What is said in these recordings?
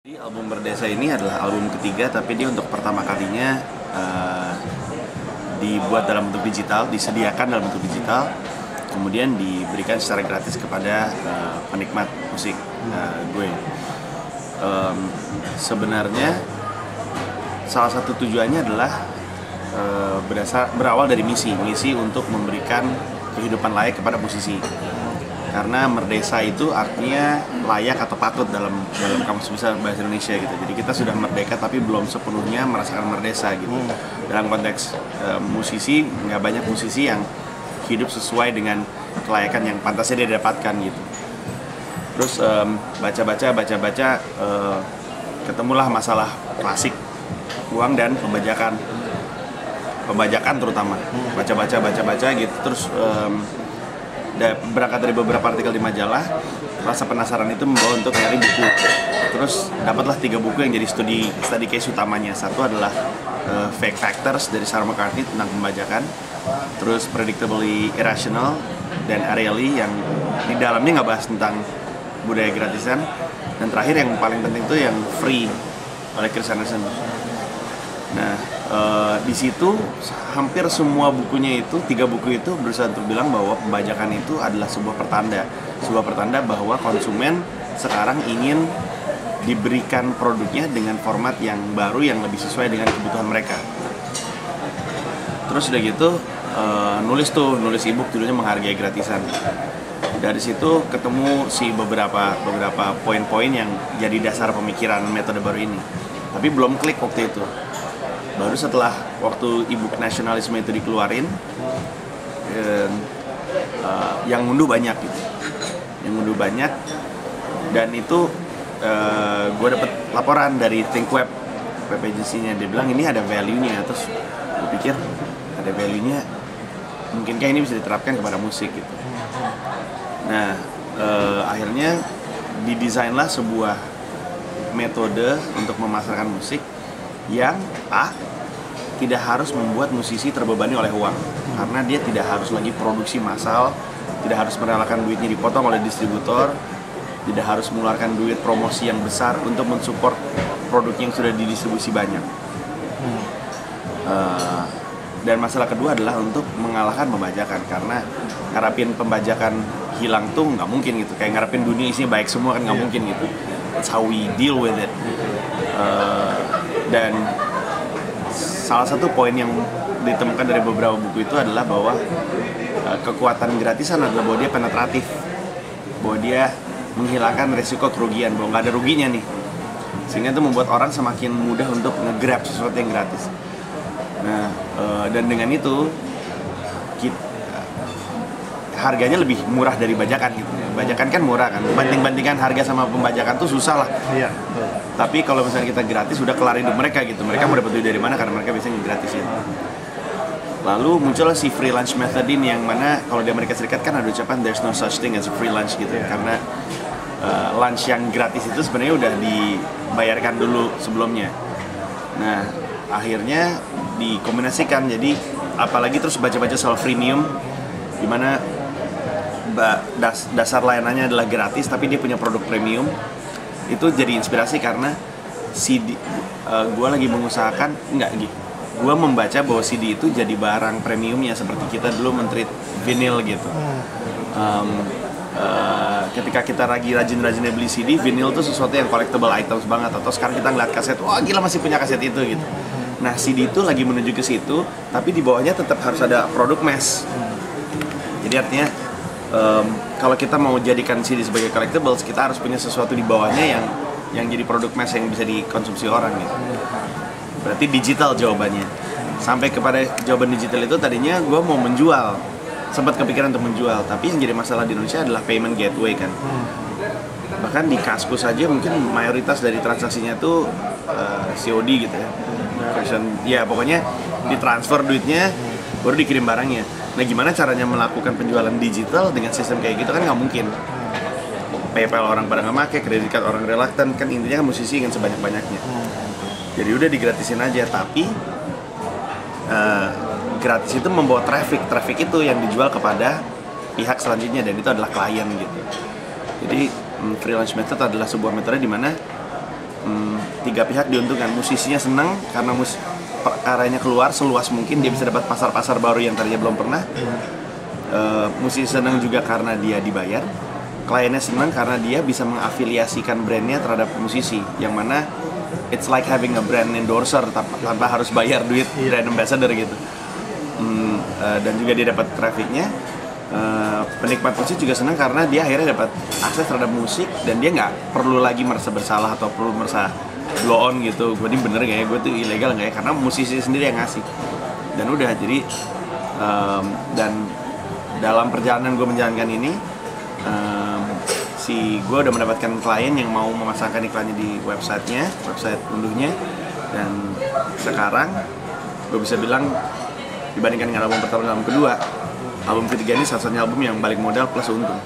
Album Berdesa ini adalah album ketiga, tapi dia untuk pertama kalinya dibuat dalam bentuk digital, disediakan dalam bentuk digital, kemudian diberikan secara gratis kepada penikmat musik gue. Sebenarnya salah satu tujuannya adalah berawal dari misi untuk memberikan kehidupan layak kepada musisi. Karena merdesa itu artinya layak atau patut dalam kamus besar bahasa Indonesia gitu. Jadi kita sudah merdeka tapi belum sepenuhnya merasakan merdesa gitu. Dalam konteks musisi, nggak banyak musisi yang hidup sesuai dengan kelayakan yang pantasnya dia dapatkan gitu. Terus baca-baca, ketemulah masalah klasik uang dan pembajakan terutama. Baca-baca gitu. Terus berangkat dari beberapa artikel di majalah, rasa penasaran itu membawa untuk nyari buku. Terus dapatlah 3 buku yang jadi study case utamanya. Satu adalah Fake Factors dari Sarah McCarthy tentang pembajakan, terus Predictably Irrational dan Ariely yang di dalamnya nggak bahas tentang budaya gratisan, dan terakhir yang paling penting itu yang Free oleh Chris Anderson. Nah, di situ hampir semua bukunya itu, 3 buku itu berusaha untuk bilang bahwa pembajakan itu adalah sebuah pertanda bahwa konsumen sekarang ingin diberikan produknya dengan format yang baru yang lebih sesuai dengan kebutuhan mereka. Terus udah gitu nulis ebook judulnya Menghargai Gratisan. Dari situ ketemu beberapa poin-poin yang jadi dasar pemikiran metode baru ini. Tapi belum klik waktu itu. Baru setelah waktu ebook nasionalisme itu dikeluarin, yang ngunduh banyak gitu. Dan itu gue dapet laporan dari ThinkWeb, web agency-nya. Dia bilang ini ada value-nya. Terus gue pikir ada value-nya, mungkinkah ini bisa diterapkan kepada musik gitu. Nah, akhirnya didesainlah sebuah metode untuk memasarkan musik yang tidak harus membuat musisi terbebani oleh uang, karena dia tidak harus lagi produksi massal, tidak harus merelakan duitnya dipotong oleh distributor, tidak harus mengeluarkan duit promosi yang besar untuk mensupport produk yang sudah didistribusi banyak. Dan masalah kedua adalah untuk mengalahkan pembajakan, karena ngarapin pembajakan hilang tuh nggak mungkin gitu, kayak ngarapin dunia isinya baik semua kan nggak mungkin gitu. That's how we deal with it. Dan salah satu poin yang ditemukan dari beberapa buku itu adalah bahwa kekuatan gratisan adalah bahwa dia penetratif, bahwa dia menghilangkan resiko kerugian, bahwa nggak ada ruginya nih, sehingga itu membuat orang semakin mudah untuk nge-grab sesuatu yang gratis. Nah, dan dengan itu harganya lebih murah dari bajakan gitu. Bajakan kan murah kan, bandingkan harga sama pembajakan tuh susah lah. Iya. Tapi kalau misalnya kita gratis, udah kelar hidup mereka gitu. Mereka mau dapat duit dari mana karena mereka bisa ngegratisin. Lalu muncullah si free lunch method ini, yang mana kalau di Amerika Serikat kan ada ucapan there's no such thing as a free lunch gitu. Karena lunch yang gratis itu sebenarnya udah dibayarkan dulu sebelumnya. Nah, akhirnya dikombinasikan, jadi apalagi terus baca-baca soal freemium, dimana dasar layanannya adalah gratis tapi dia punya produk premium. Itu jadi inspirasi karena gue lagi mengusahakan gue membaca bahwa CD itu jadi barang premiumnya, seperti kita dulu men-treat vinyl gitu. Ketika kita lagi rajin-rajinnya beli CD, vinyl itu sesuatu yang collectible items banget. Atau sekarang kita ngeliat kaset, wah gila masih punya kaset itu gitu. Nah, CD itu lagi menuju ke situ, tapi di bawahnya tetap harus ada produk mass. Jadi artinya kalau kita mau jadikan CD sebagai collectibles, kita harus punya sesuatu di bawahnya yang jadi produk mass yang bisa dikonsumsi orang gitu. Berarti digital jawabannya. Sampai kepada jawaban digital itu tadinya gue mau menjual, sempat kepikiran untuk menjual, tapi yang jadi masalah di Indonesia adalah payment gateway kan. Bahkan di Kaskus saja mungkin mayoritas dari transaksinya tuh COD gitu ya. Ya pokoknya ditransfer duitnya baru dikirim barangnya. Nah, gimana caranya melakukan penjualan digital dengan sistem kayak gitu kan nggak mungkin. PayPal orang pada nggak pakai, kredit card orang reluctant, kan intinya kan musisi ingin sebanyak-banyaknya. Jadi udah digratisin aja, tapi gratis itu membawa traffic itu yang dijual kepada pihak selanjutnya, dan itu adalah klien gitu. Jadi free lunch method adalah sebuah metode di mana tiga pihak diuntungkan. Musisinya senang karena karyanya keluar seluas mungkin, dia bisa dapat pasar-pasar baru yang tadinya belum pernah. Musisi senang juga karena dia dibayar. Kliennya senang karena dia bisa mengafiliasikan brandnya terhadap musisi, yang mana it's like having a brand endorser tanpa harus bayar duit brand ambassador gitu. Dan juga dia dapat trafficnya. Penikmat musik juga senang karena dia akhirnya dapat akses terhadap musik dan dia nggak perlu lagi merasa bersalah atau perlu merasa blow on gitu. Gue ini bener nggak ya, gue tuh ilegal nggak ya, karena musisi sendiri yang ngasih. Dan udah, jadi dan dalam perjalanan gue menjalankan ini, gue udah mendapatkan klien yang mau memasangkan iklannya di website unduhnya. Dan sekarang gue bisa bilang dibandingkan dengan album pertama dan album kedua, album ketiga ini satu-satunya album yang balik modal plus untung.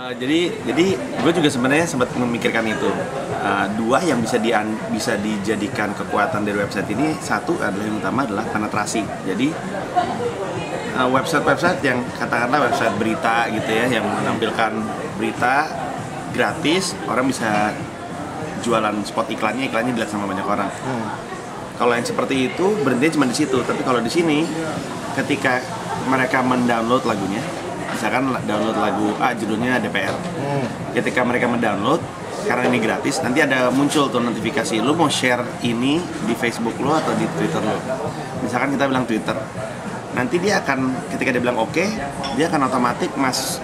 Jadi gue juga sebenarnya sempat memikirkan itu. Dua yang bisa dijadikan kekuatan dari website ini, satu adalah yang utama adalah penetrasi. Jadi website yang katakanlah website berita gitu ya, yang menampilkan berita gratis, orang bisa jualan spot iklannya dilihat sama banyak orang. Kalau yang seperti itu berhenti cuma di situ. Tapi kalau di sini, ketika mereka mendownload lagunya, misalkan download lagu A judulnya DPR, ketika mereka mendownload, karena ini gratis, nanti ada muncul tuh notifikasi, lu mau share ini di Facebook lu atau di Twitter lu. Misalkan kita bilang Twitter, nanti dia akan, ketika dia bilang oke, dia akan otomatis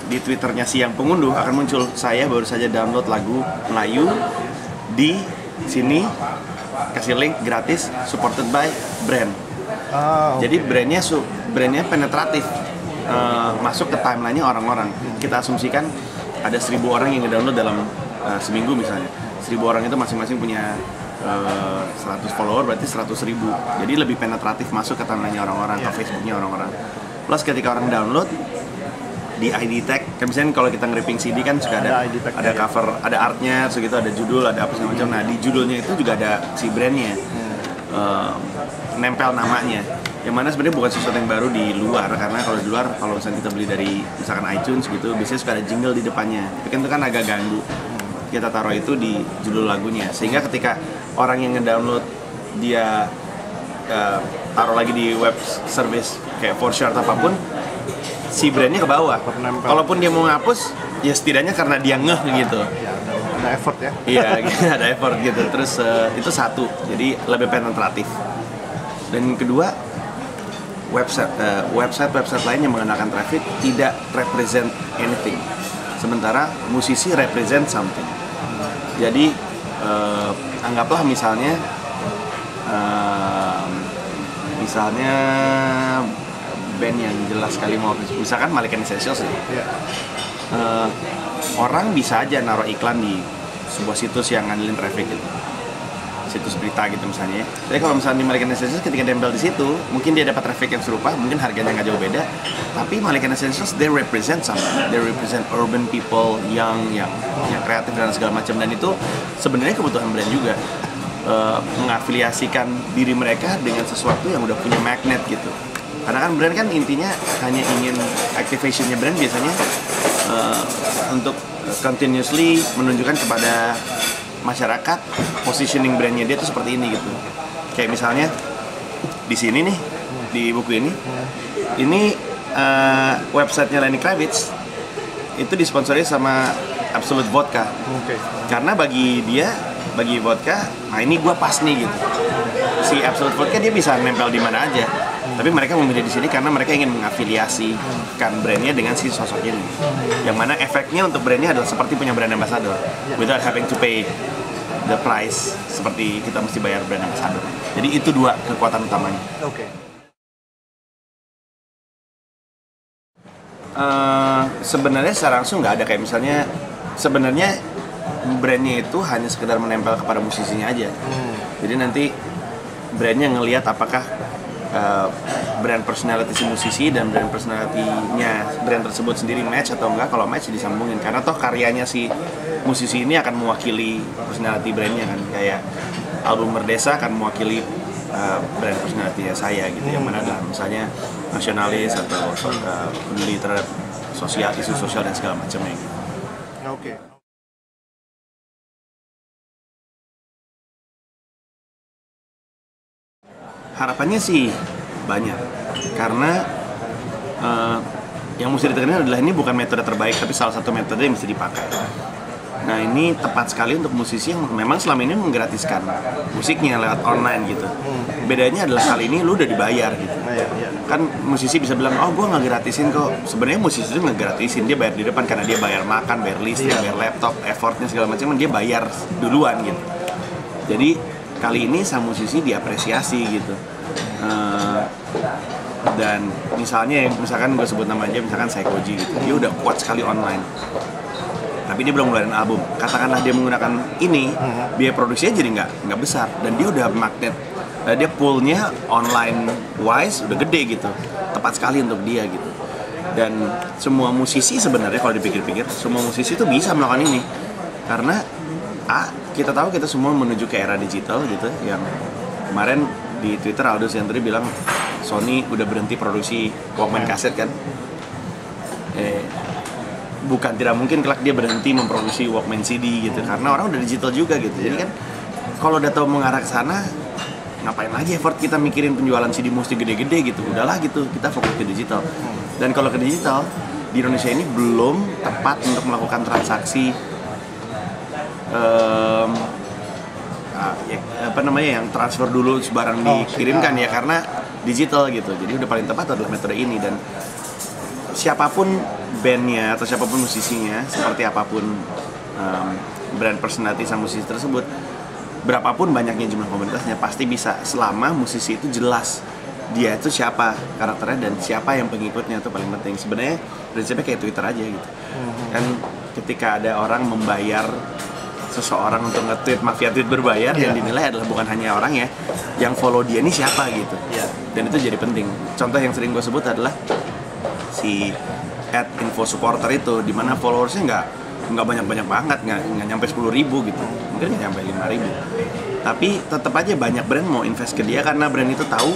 di Twitternya si yang pengunduh akan muncul, saya baru saja download lagu Melayu di sini, kasih link gratis, supported by brand. Jadi brandnya penetratif, masuk ke timeline-nya orang-orang. Kita asumsikan ada 1.000 orang yang ngedownload dalam seminggu misalnya. 1.000 orang itu masing-masing punya 100 follower, berarti 100.000. Jadi lebih penetratif masuk ke timeline-nya orang-orang, ke Facebooknya orang-orang. Plus ketika orang download, di ID tag, kan misalnya kalau kita nge-ripping CD kan suka ada cover, ada artnya, so gitu, ada judul, ada apa segala macam. Nah di judulnya itu juga ada si brandnya, nempel namanya. Yang mana sebenarnya bukan sesuatu yang baru di luar, karena kalau di luar, kalau misalnya kita beli dari misalkan iTunes gitu, biasanya suka ada jingle di depannya. Tapi kan itu kan agak ganggu. Kita taruh itu di judul lagunya, sehingga ketika orang yang ngedownload dia taruh lagi di web service kayak Foursquare atau apapun, si brandnya ke bawah. Kalaupun dia mau ngapus, ya setidaknya karena dia ngeh gitu. Ya, ada effort ya. Iya, ada effort gitu. Terus itu satu, jadi lebih penetratif. Dan kedua, website lain yang menggunakan traffic tidak represent anything, sementara musisi represent something. Jadi anggaplah misalnya band yang jelas sekali mau, misalkan Malik and Essentials ya. Orang bisa aja naruh iklan di sebuah situs yang ngandelin traffic gitu, situs berita gitu misalnya. Jadi kalau misalnya di Malik and Essentials, ketika nempel di situ, mungkin dia dapat traffic yang serupa, mungkin harganya nggak jauh beda. Tapi Malik and Essentials, they represent something, they represent urban people, yang kreatif dan segala macam. Dan itu sebenarnya kebutuhan brand juga, mengafiliasikan diri mereka dengan sesuatu yang udah punya magnet gitu. Karena kan brand kan intinya hanya ingin activationnya brand biasanya untuk continuously menunjukkan kepada masyarakat positioning brandnya dia tuh seperti ini gitu. Kayak misalnya di sini nih, di buku ini websitenya Lenny Kravitz itu disponsori sama Absolut Vodka. Karena bagi vodka, nah ini gue pas nih gitu. Si Absolut Vodka dia bisa nempel di mana aja. Tapi mereka memilih di sini karena mereka ingin mengafiliasikan brandnya dengan si sosok ini. Yang mana efeknya untuk brandnya adalah seperti punya brand ambassador, without having to pay the price seperti kita mesti bayar brand ambassador. Jadi itu dua kekuatan utamanya. Sebenarnya secara langsung nggak ada, kayak misalnya sebenarnya brandnya itu hanya sekedar menempel kepada musisinya aja. Jadi nanti brandnya ngelihat apakah brand personality si musisi dan brand personality-nya brand tersebut sendiri match atau enggak. Kalau match disambungin, karena toh karyanya si musisi ini akan mewakili personality brandnya kan. Kayak album Merdesa akan mewakili brand personality saya gitu, yang mana adalah misalnya nasionalis atau peduli terhadap sosial, isu sosial dan segala macamnya gitu. Oke. Harapannya sih banyak, karena yang mesti ditekankan adalah ini bukan metode terbaik, tapi salah satu metode yang mesti dipakai. Nah ini tepat sekali untuk musisi yang memang selama ini menggratiskan musiknya lewat online gitu. Bedanya adalah kali ini lu udah dibayar gitu. Kan musisi bisa bilang, oh gue nggak gratisin kok. Sebenarnya musisi itu nggak gratisin, dia bayar di depan karena dia bayar makan, bayar listrik, bayar laptop, effortnya segala macam, dia bayar duluan gitu. Jadi kali ini sang musisi diapresiasi gitu. Dan misalkan gue sebut nama aja, misalkan Saikoji gitu, dia udah kuat sekali online, tapi dia belum ngeluarin album. Katakanlah dia menggunakan ini, biaya produksinya jadi nggak besar, dan dia udah magnet, dia pullnya online wise udah gede gitu, tepat sekali untuk dia gitu. Dan semua musisi sebenarnya kalau dipikir-pikir, semua musisi itu bisa melakukan ini, karena kita tahu kita semua menuju ke era digital gitu. Yang kemarin di Twitter Aldo Sianturi bilang Sony udah berhenti produksi Walkman kaset kan. Bukan tidak mungkin kelak dia berhenti memproduksi Walkman CD gitu, karena orang udah digital juga gitu. Jadi kan kalau udah tahu mengarah ke sana, ngapain lagi effort kita mikirin penjualan CD mesti gede-gede gitu. Udahlah gitu, kita fokus ke digital. Dan kalau ke digital, di Indonesia ini belum tepat untuk melakukan transaksi yang transfer dulu barang dikirimkan ya, karena digital gitu. Jadi udah paling tepat adalah metode ini. Dan siapapun bandnya atau siapapun musisinya, seperti apapun brand personality sang musisi tersebut, berapapun banyaknya jumlah komunitasnya, pasti bisa selama musisi itu jelas dia itu siapa karakternya dan siapa yang pengikutnya. Itu paling penting. Sebenarnya prinsipnya kayak Twitter aja gitu. Kan ketika ada orang membayar seseorang untuk nge-tweet, mafia tweet berbayar, yang dinilai adalah bukan hanya orang ya, yang follow dia ini siapa gitu. Dan itu jadi penting. Contoh yang sering gue sebut adalah si @infosupporter itu, dimana followersnya nggak banyak banget, nggak nyampe 10.000 gitu, mungkin nggak nyampe 5.000, tapi tetap aja banyak brand mau invest ke dia karena brand itu tahu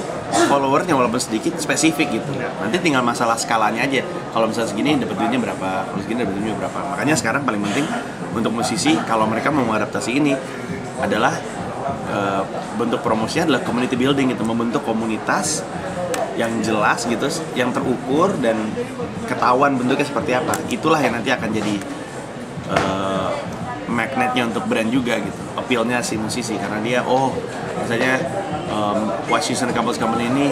followersnya walaupun sedikit spesifik gitu. Nanti tinggal masalah skalanya aja. Kalau misalnya segini dapat duitnya berapa, kalau segini dapat duitnya berapa. Makanya sekarang paling penting untuk musisi kalau mereka mau mengadaptasi ini adalah bentuk promosinya adalah community building gitu, membentuk komunitas yang jelas gitu, yang terukur dan ketahuan bentuknya seperti apa. Itulah yang nanti akan jadi magnetnya untuk brand juga gitu, appeal-nya si musisi, karena dia misalnya Wise Houston Couples Company ini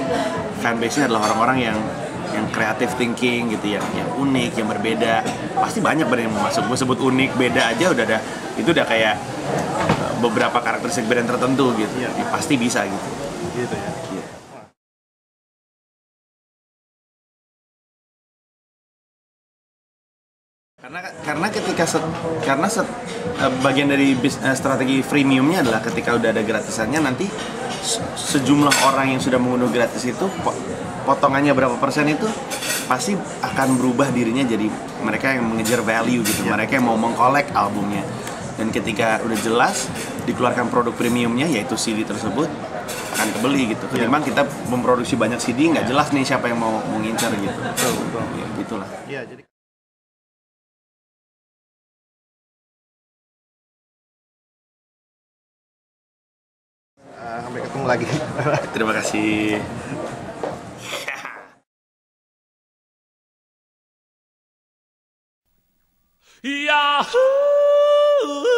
fanbase-nya adalah orang-orang yang creative thinking gitu, yang unik, yang berbeda. Pasti banyak brand yang mau masuk. Gue sebut unik, beda aja itu udah kayak beberapa karakteristik brand tertentu gitu. Pasti bisa gitu. Gitu ya. Karena bagian dari strategi freemiumnya adalah ketika udah ada gratisannya, nanti sejumlah orang yang sudah mengunduh gratis itu potongannya berapa persen itu pasti akan berubah dirinya jadi mereka yang mengejar value gitu, mereka yang mau mengkolek albumnya. Dan ketika udah jelas dikeluarkan produk premiumnya, yaitu CD tersebut, akan kebeli gitu. Ketimbang kita memproduksi banyak CD nggak jelas nih siapa yang mau ngincar gitu. Betul. Ya, gitulah. Iya, jadi sampai ketemu lagi. Terima kasih. Yahoo!